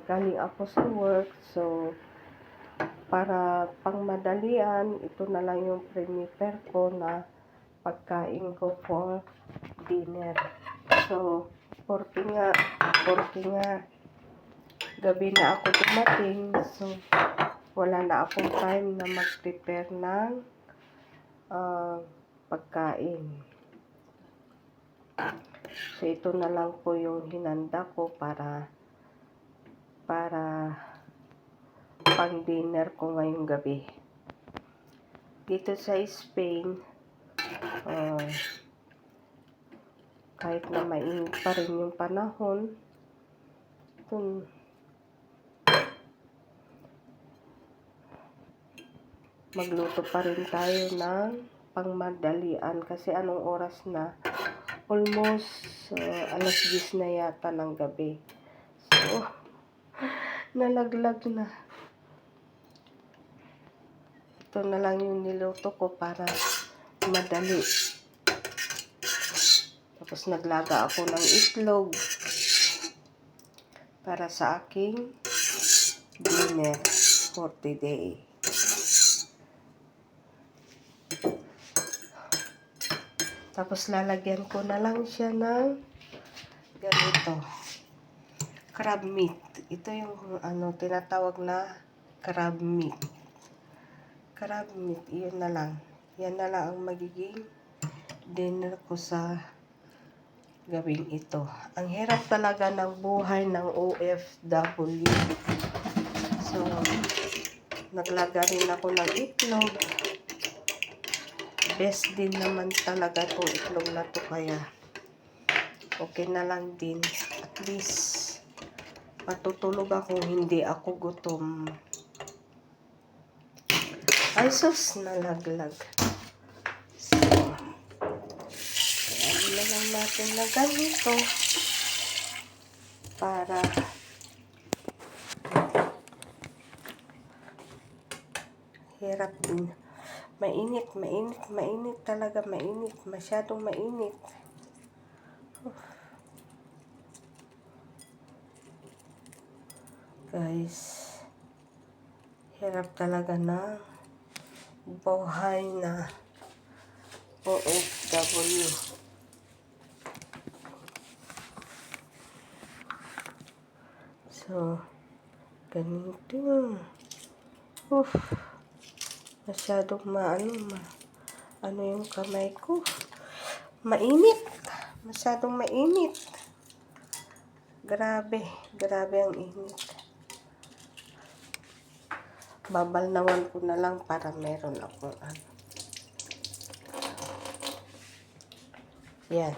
galing ako sa work. So, para pangmadalian, ito na lang yung prepare ko na pagkain ko for dinner. So, porque nga gabi na ako dumating. So, wala na akong time na mag-prepare ng pagkain. So, ito na lang po yung hinanda ko para pang dinner ko ngayong gabi. Dito sa Spain, kahit na mainit pa rin yung panahon, magluto pa rin tayo ng pangmadalian kasi anong oras na? Almost alas 10 na yata ng gabi. So, nalaglag na. Ito na lang yung niluto ko para madali. Tapos naglaga ako ng itlog para sa aking dinner for today. Tapos lalagyan ko na lang siya ng ganito, crab meat. Ito yung tinatawag na crab meat. Crab meat, yun na lang. Yan na lang ang magiging dinner ko sa gawin ito. Ang hirap talaga ng buhay ng OFW. So, naglaga rin ako ng itlog. Best din naman talaga itong itlog na to, kaya okay na lang din. At least, matutulog ako, hindi ako gutom. Ay sus, nalaglag. So, kaya na lang natin na ganito para hirap din. Mainit talaga, mainit. Masyadong mainit. Guys, hirap talaga na buhay na OFW. So, ganito. Masyadong ano yung kamay ko. Mainit. Masyadong mainit. Grabe ang init. Babalnawan ko na lang para meron akong Yan.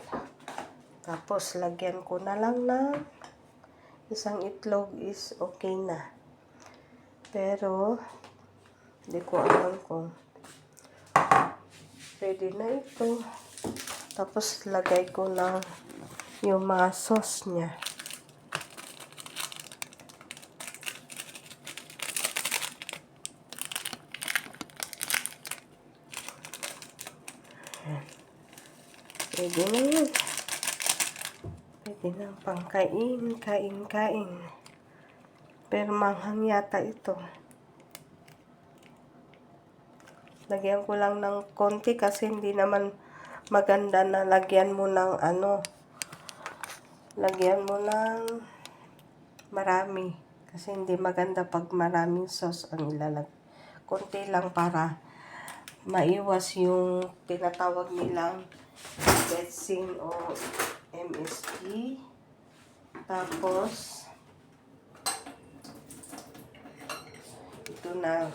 Tapos, lagyan ko na lang ng isang itlog is okay na. Pero, hindi ko alam kung pwede na ito. Tapos, lagay ko na yung mga sauce niya. Pwede na yun. Pwede na pangkain, kain. Pero manghang yata ito. Lagyan ko lang ng konti kasi hindi naman maganda na lagyan mo ng lagyan mo ng marami. Kasi hindi maganda pag maraming sauce ang ilalagay. Konti lang para maiwas yung tinatawag nilang betsin o MSG. Tapos, ito na.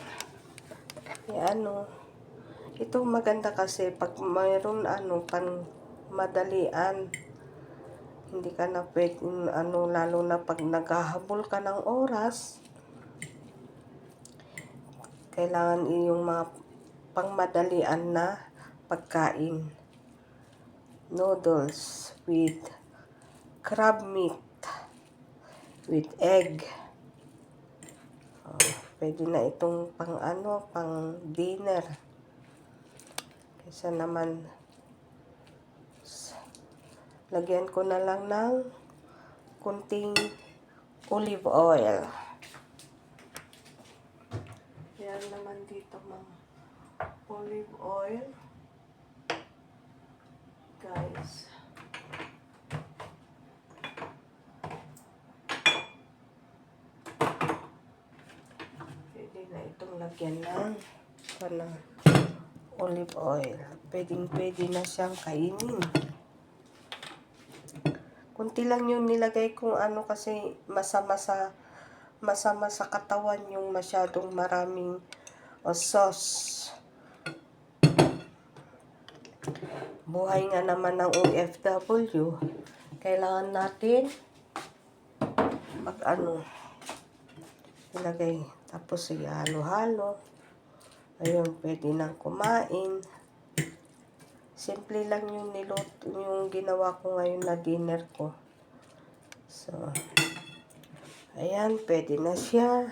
Ito maganda kasi pag mayroon pang madalian, hindi ka na pwedeng lalo na pag naghahabol ka ng oras, kailangan yung mga pangmadalian na pagkain. Noodles with crab meat with egg. Pwede na itong pang dinner. Kaysa naman lagyan ko na lang ng kunting olive oil. Yan naman dito mga olive oil. Guys. Pwede na itong lagyan ng olive oil. Pwede na siyang kainin. Kunti lang yung nilagay kong kasi masama sa katawan yung masyadong maraming sauce. Buhay nga naman ng OFW. Kailangan natin ilagay. Tapos ihalo-halo. Ayun, pwede nang kumain. Simple lang yung ginawa ko ngayon na dinner ko. So, ayan, pwede na siya.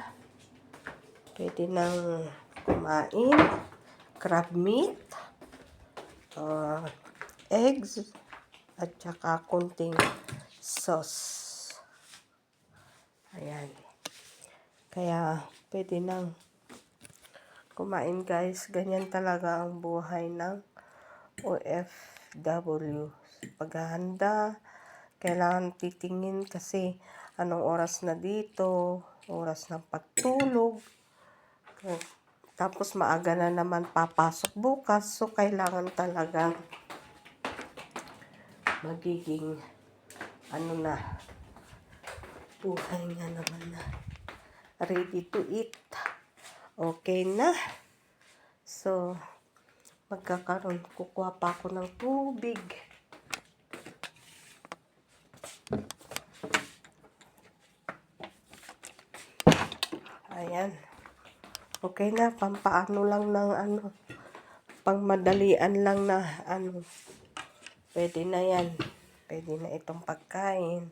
Pwede nang kumain. Crab meat. Eggs. At saka kunting sauce. Ayan. Kaya, pwede nang kumain guys. Ganyan talaga ang buhay ng OFW. Paghahanda, kailangan titingin kasi anong oras na dito, oras ng pagtulog. Tapos maaga na naman papasok bukas. So, kailangan talagang magiging buhay nga naman na ready to eat. Okay na. So, kukuha pa ako ng tubig. Ayan. Okay na, pampaano lang ng pangmadalian lang na pwede na yan. Pwede na itong pagkain.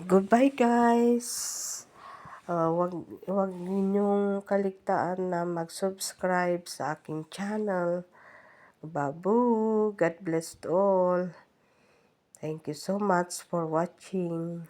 Goodbye guys. Wag ninyong kaligtaan na mag-subscribe sa aking channel. Babu, God bless all. Thank you so much for watching.